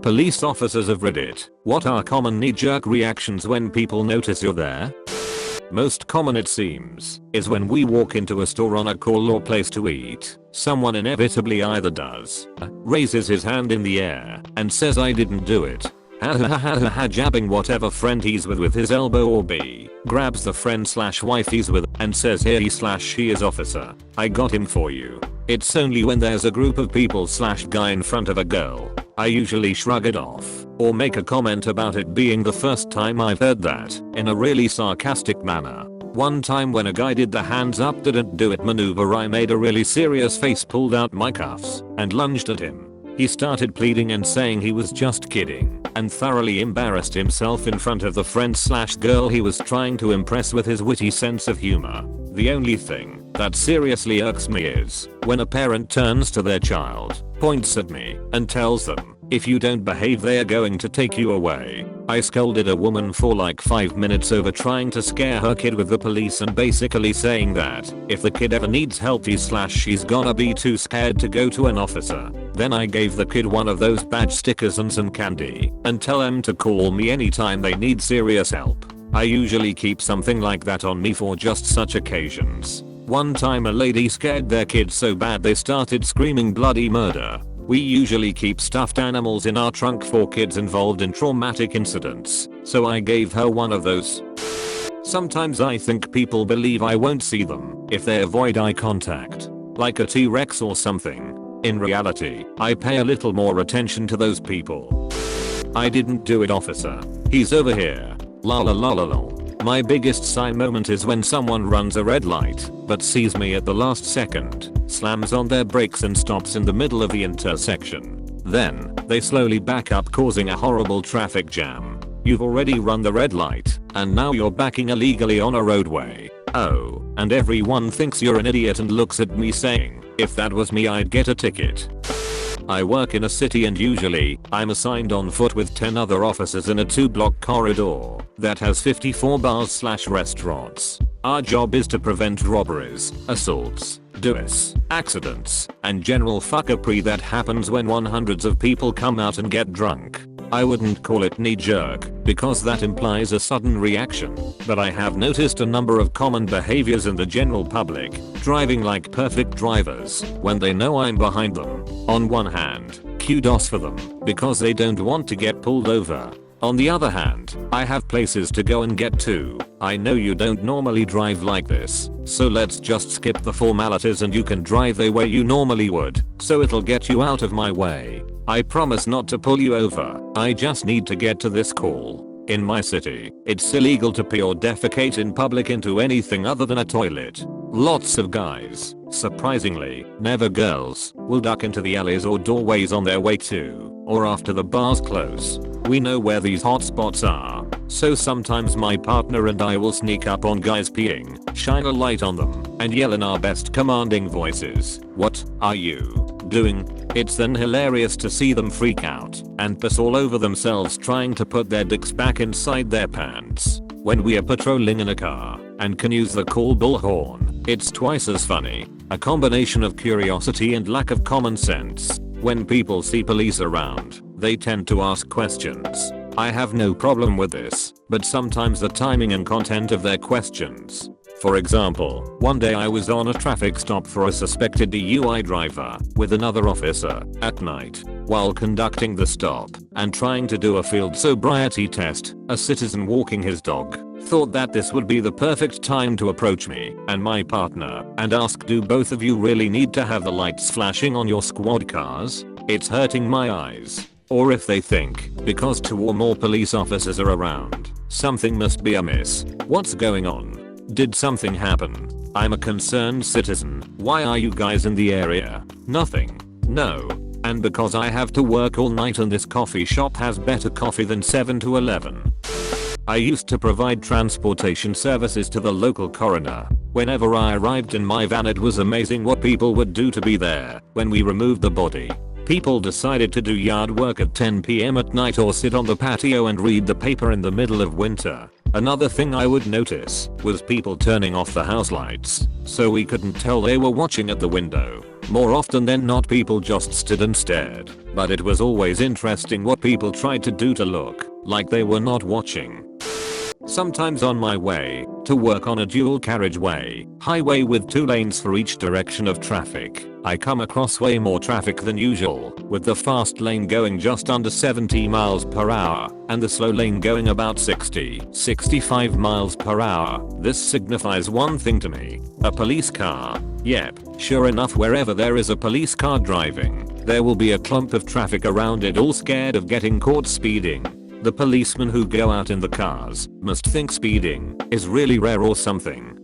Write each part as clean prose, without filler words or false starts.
Police officers of Reddit, what are common knee-jerk reactions when people notice you're there? Most common it seems, is when we walk into a store on a call or place to eat, someone inevitably either does, raises his hand in the air, and says I didn't do it, jabbing whatever friend he's with his elbow, or B, grabs the friend/wife he's with and says here he/she is officer, I got him for you. It's only when there's a group of people/guy in front of a girl, I usually shrug it off, or make a comment about it being the first time I've heard that, in a really sarcastic manner. One time when a guy did the hands up didn't do it maneuver, I made a really serious face, pulled out my cuffs, and lunged at him. He started pleading and saying he was just kidding, and thoroughly embarrassed himself in front of the friend/girl he was trying to impress with his witty sense of humor. The only thing that seriously irks me is when a parent turns to their child, points at me, and tells them, if you don't behave they're going to take you away. I scolded a woman for like 5 minutes over trying to scare her kid with the police and basically saying that if the kid ever needs help he's/she's gonna be too scared to go to an officer. Then I gave the kid one of those badge stickers and some candy and tell them to call me anytime they need serious help. I usually keep something like that on me for just such occasions. One time a lady scared their kid so bad they started screaming bloody murder. We usually keep stuffed animals in our trunk for kids involved in traumatic incidents, so I gave her one of those. Sometimes I think people believe I won't see them if they avoid eye contact, like a T-Rex or something. In reality, I pay a little more attention to those people. I didn't do it, officer. He's over here. La la la la la. My biggest sigh moment is when someone runs a red light, but sees me at the last second, slams on their brakes and stops in the middle of the intersection. Then, they slowly back up, causing a horrible traffic jam. You've already run the red light, and now you're backing illegally on a roadway. Oh, and everyone thinks you're an idiot and looks at me saying, if that was me I'd get a ticket. I work in a city and usually, I'm assigned on foot with 10 other officers in a 2-block corridor that has 54 bars/restaurants. Our job is to prevent robberies, assaults, duis, accidents, and general fuckery that happens when hundreds of people come out and get drunk. I wouldn't call it knee-jerk, because that implies a sudden reaction, but I have noticed a number of common behaviors in the general public, driving like perfect drivers, when they know I'm behind them. On one hand, kudos for them, because they don't want to get pulled over. On the other hand, I have places to go and get to. I know you don't normally drive like this, so let's just skip the formalities and you can drive the way you normally would, so it'll get you out of my way. I promise not to pull you over, I just need to get to this call. In my city, it's illegal to pee or defecate in public into anything other than a toilet. Lots of guys, surprisingly, never girls, will duck into the alleys or doorways on their way to, or after the bars close. We know where these hot spots are, so sometimes my partner and I will sneak up on guys peeing, shine a light on them, and yell in our best commanding voices, "What are you doing?" It's then hilarious to see them freak out and piss all over themselves trying to put their dicks back inside their pants. When we are patrolling in a car and can use the call bullhorn, it's twice as funny. A combination of curiosity and lack of common sense. When people see police around, they tend to ask questions. I have no problem with this, but sometimes the timing and content of their questions. For example, one day I was on a traffic stop for a suspected DUI driver with another officer at night. While conducting the stop and trying to do a field sobriety test, a citizen walking his dog thought that this would be the perfect time to approach me and my partner and ask, "Do both of you really need to have the lights flashing on your squad cars? It's hurting my eyes." Or if they think, because 2 or more police officers are around, something must be amiss. What's going on? Did something happen? I'm a concerned citizen. Why are you guys in the area? Nothing. No. And because I have to work all night and this coffee shop has better coffee than 7 to 11. I used to provide transportation services to the local coroner. Whenever I arrived in my van, it was amazing what people would do to be there when we removed the body. People decided to do yard work at 10 PM at night or sit on the patio and read the paper in the middle of winter. Another thing I would notice was people turning off the house lights, so we couldn't tell they were watching at the window. More often than not people just stood and stared, but it was always interesting what people tried to do to look like they were not watching. Sometimes on my way to work on a dual carriageway highway with 2 lanes for each direction of traffic, I come across way more traffic than usual, with the fast lane going just under 70 miles per hour and the slow lane going about 65 miles per hour. This signifies one thing to me: a police car. Yep, sure enough, wherever there is a police car driving, there will be a clump of traffic around it, all scared of getting caught speeding. The policemen who go out in the cars must think speeding is really rare or something.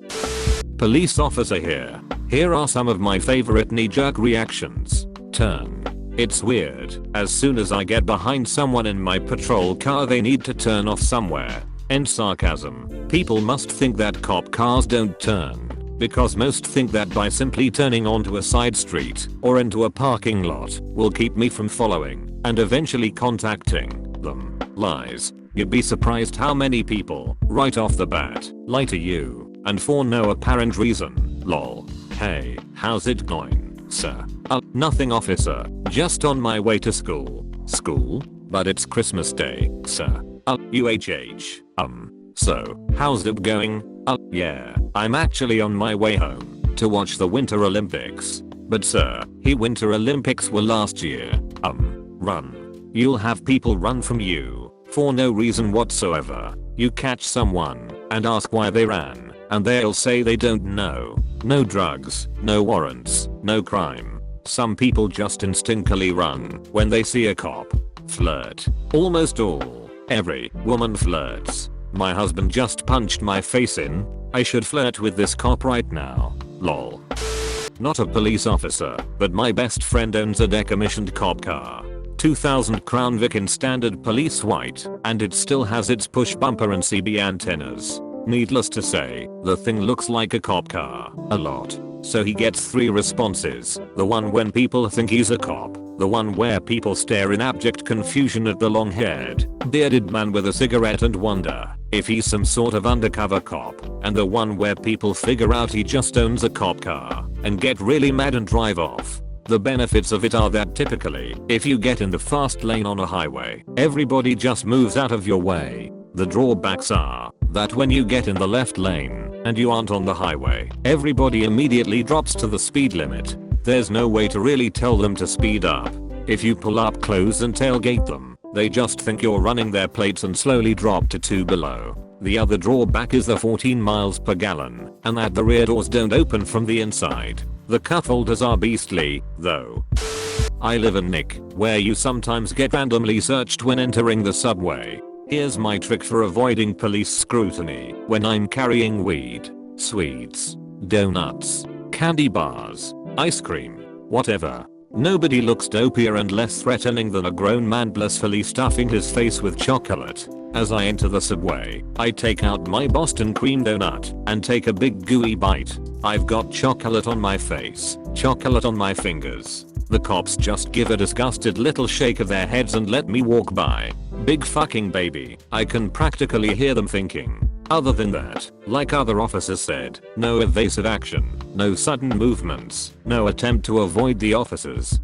Police officer here. Here are some of my favorite knee-jerk reactions. Turn. It's weird. As soon as I get behind someone in my patrol car, they need to turn off somewhere. End sarcasm. People must think that cop cars don't turn, because most think that by simply turning onto a side street or into a parking lot will keep me from following and eventually contacting them. Lies. You'd be surprised how many people, right off the bat, lie to you, and for no apparent reason. Lol. Hey, how's it going, sir? Nothing, officer. Just on my way to school. School? But it's Christmas Day, sir. UHH. So, how's it going? Yeah, I'm actually on my way home to watch the Winter Olympics. But sir, the Winter Olympics were last year. Run. You'll have people run from you for no reason whatsoever. You catch someone and ask why they ran, and they'll say they don't know. No drugs, no warrants, no crime. Some people just instinctively run when they see a cop. Flirt. Almost every woman flirts. My husband just punched my face in. I should flirt with this cop right now. Lol. Not a police officer, but my best friend owns a decommissioned cop car. 2000 Crown Vic in standard police white, and it still has its push bumper and CB antennas. Needless to say, the thing looks like a cop car a lot. So he gets 3 responses: the one when people think he's a cop, the one where people stare in abject confusion at the long-haired, bearded man with a cigarette and wonder if he's some sort of undercover cop, and the one where people figure out he just owns a cop car and get really mad and drive off. The benefits of it are that typically, if you get in the fast lane on a highway, everybody just moves out of your way. The drawbacks are that when you get in the left lane and you aren't on the highway, everybody immediately drops to the speed limit. There's no way to really tell them to speed up. If you pull up close and tailgate them, they just think you're running their plates and slowly drop to 2 below. The other drawback is the 14 miles per gallon, and that the rear doors don't open from the inside. The cup holders are beastly, though. I live in Nick, where you sometimes get randomly searched when entering the subway. Here's my trick for avoiding police scrutiny when I'm carrying weed, sweets, donuts, candy bars, ice cream, whatever. Nobody looks dopier and less threatening than a grown man blissfully stuffing his face with chocolate. As I enter the subway, I take out my Boston cream donut and take a big gooey bite. I've got chocolate on my face, chocolate on my fingers. The cops just give a disgusted little shake of their heads and let me walk by. Big fucking baby. I can practically hear them thinking. Other than that, like other officers said, no evasive action, no sudden movements, no attempt to avoid the officers.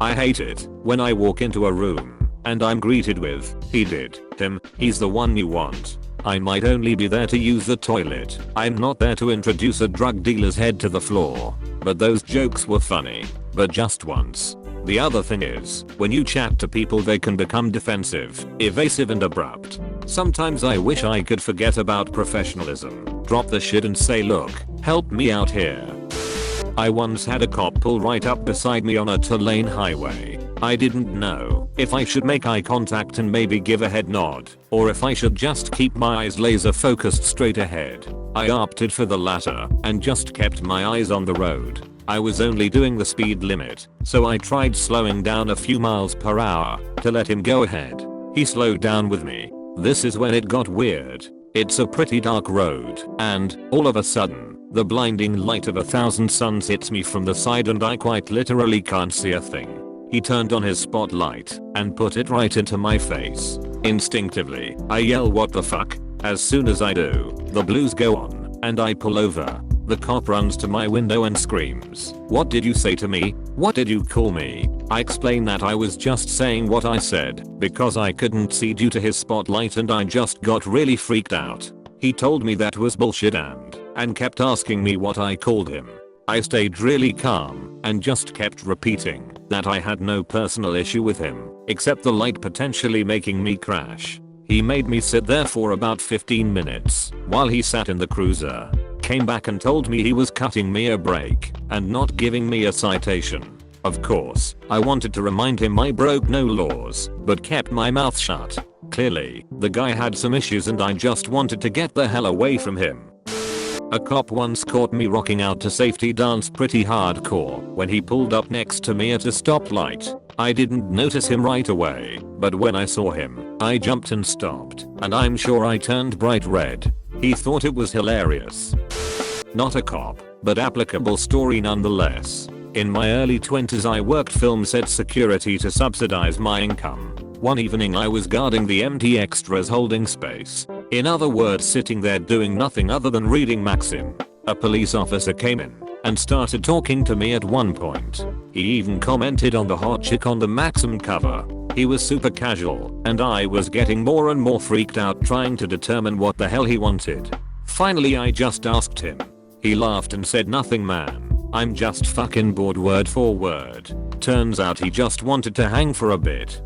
I hate it when I walk into a room and I'm greeted with, he did, him, he's the one you want. I might only be there to use the toilet. I'm not there to introduce a drug dealer's head to the floor. But those jokes were funny. But just once. The other thing is, when you chat to people they can become defensive, evasive and abrupt. Sometimes I wish I could forget about professionalism, drop the shit and say, look, help me out here. I once had a cop pull right up beside me on a 2-lane highway. I didn't know if I should make eye contact and maybe give a head nod, or if I should just keep my eyes laser focused straight ahead. I opted for the latter and just kept my eyes on the road. I was only doing the speed limit, so I tried slowing down a few miles per hour to let him go ahead. He slowed down with me. This is when it got weird. It's a pretty dark road, and, all of a sudden, the blinding light of 1,000 suns hits me from the side and I quite literally can't see a thing. He turned on his spotlight and put it right into my face. Instinctively, I yell, what the fuck? As soon as I do, the blues go on, and I pull over. The cop runs to my window and screams, "What did you say to me? What did you call me?" I explain that I was just saying what I said because I couldn't see due to his spotlight and I just got really freaked out. He told me that was bullshit and kept asking me what I called him. I stayed really calm and just kept repeating that I had no personal issue with him except the light potentially making me crash. He made me sit there for about 15 minutes while he sat in the cruiser, came back and told me he was cutting me a break and not giving me a citation. Of course, I wanted to remind him I broke no laws, but kept my mouth shut. Clearly, the guy had some issues and I just wanted to get the hell away from him. A cop once caught me rocking out to Safety Dance pretty hardcore when he pulled up next to me at a stoplight. I didn't notice him right away, but when I saw him, I jumped and stopped, and I'm sure I turned bright red. He thought it was hilarious. Not a cop, but applicable story nonetheless. In my early 20s I worked film set security to subsidize my income. One evening I was guarding the empty extras holding space. In other words, sitting there doing nothing other than reading Maxim. A police officer came in and started talking to me at one point. He even commented on the hot chick on the Maxim cover. He was super casual, and I was getting more and more freaked out trying to determine what the hell he wanted. Finally I just asked him. He laughed and said, "Nothing, man. I'm just fucking bored," word for word. Turns out he just wanted to hang for a bit.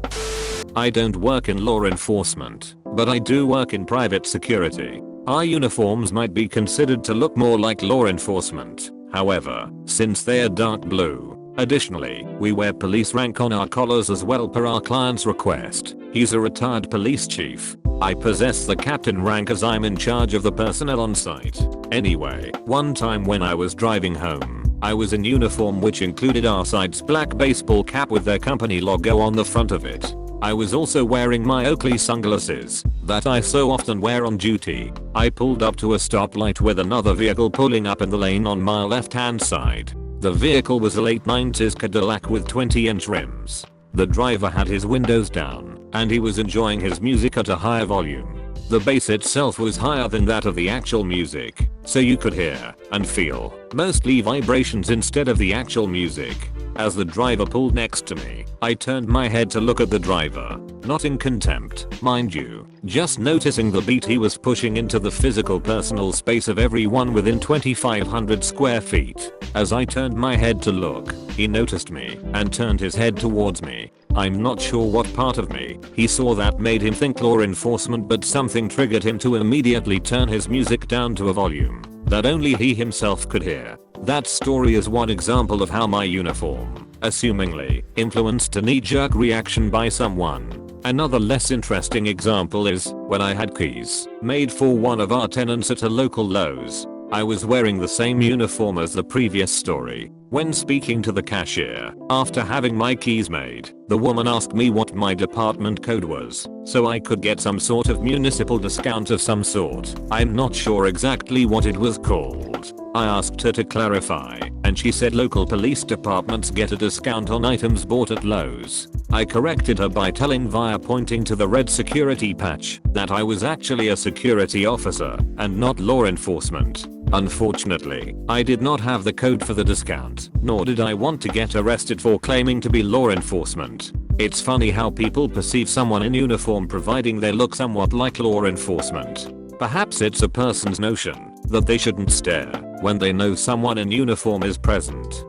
I don't work in law enforcement, but I do work in private security. Our uniforms might be considered to look more like law enforcement, however, since they are dark blue. Additionally, we wear police rank on our collars as well per our client's request. He's a retired police chief. I possess the captain rank as I'm in charge of the personnel on site. Anyway, one time when I was driving home, I was in uniform which included our site's black baseball cap with their company logo on the front of it. I was also wearing my Oakley sunglasses that I so often wear on duty. I pulled up to a stoplight with another vehicle pulling up in the lane on my left hand side. The vehicle was a late 90s Cadillac with 20-inch rims. The driver had his windows down and he was enjoying his music at a higher volume. The bass itself was higher than that of the actual music, so you could hear and feel mostly vibrations instead of the actual music. As the driver pulled next to me, I turned my head to look at the driver, not in contempt, mind you, just noticing the beat he was pushing into the physical personal space of everyone within 2,500 square feet. As I turned my head to look, he noticed me and turned his head towards me. I'm not sure what part of me he saw that made him think law enforcement, but something triggered him to immediately turn his music down to a volume that only he himself could hear. That story is one example of how my uniform, assumingly, influenced a knee-jerk reaction by someone. Another less interesting example is when I had keys made for one of our tenants at a local Lowe's. I was wearing the same uniform as the previous story. When speaking to the cashier, after having my keys made, the woman asked me what my department code was, so I could get some sort of municipal discount of some sort. I'm not sure exactly what it was called. I asked her to clarify, and she said local police departments get a discount on items bought at Lowe's. I corrected her by telling via pointing to the red security patch that I was actually a security officer and not law enforcement. Unfortunately, I did not have the code for the discount, nor did I want to get arrested for claiming to be law enforcement. It's funny how people perceive someone in uniform providing they look somewhat like law enforcement. Perhaps it's a person's notion that they shouldn't stare when they know someone in uniform is present.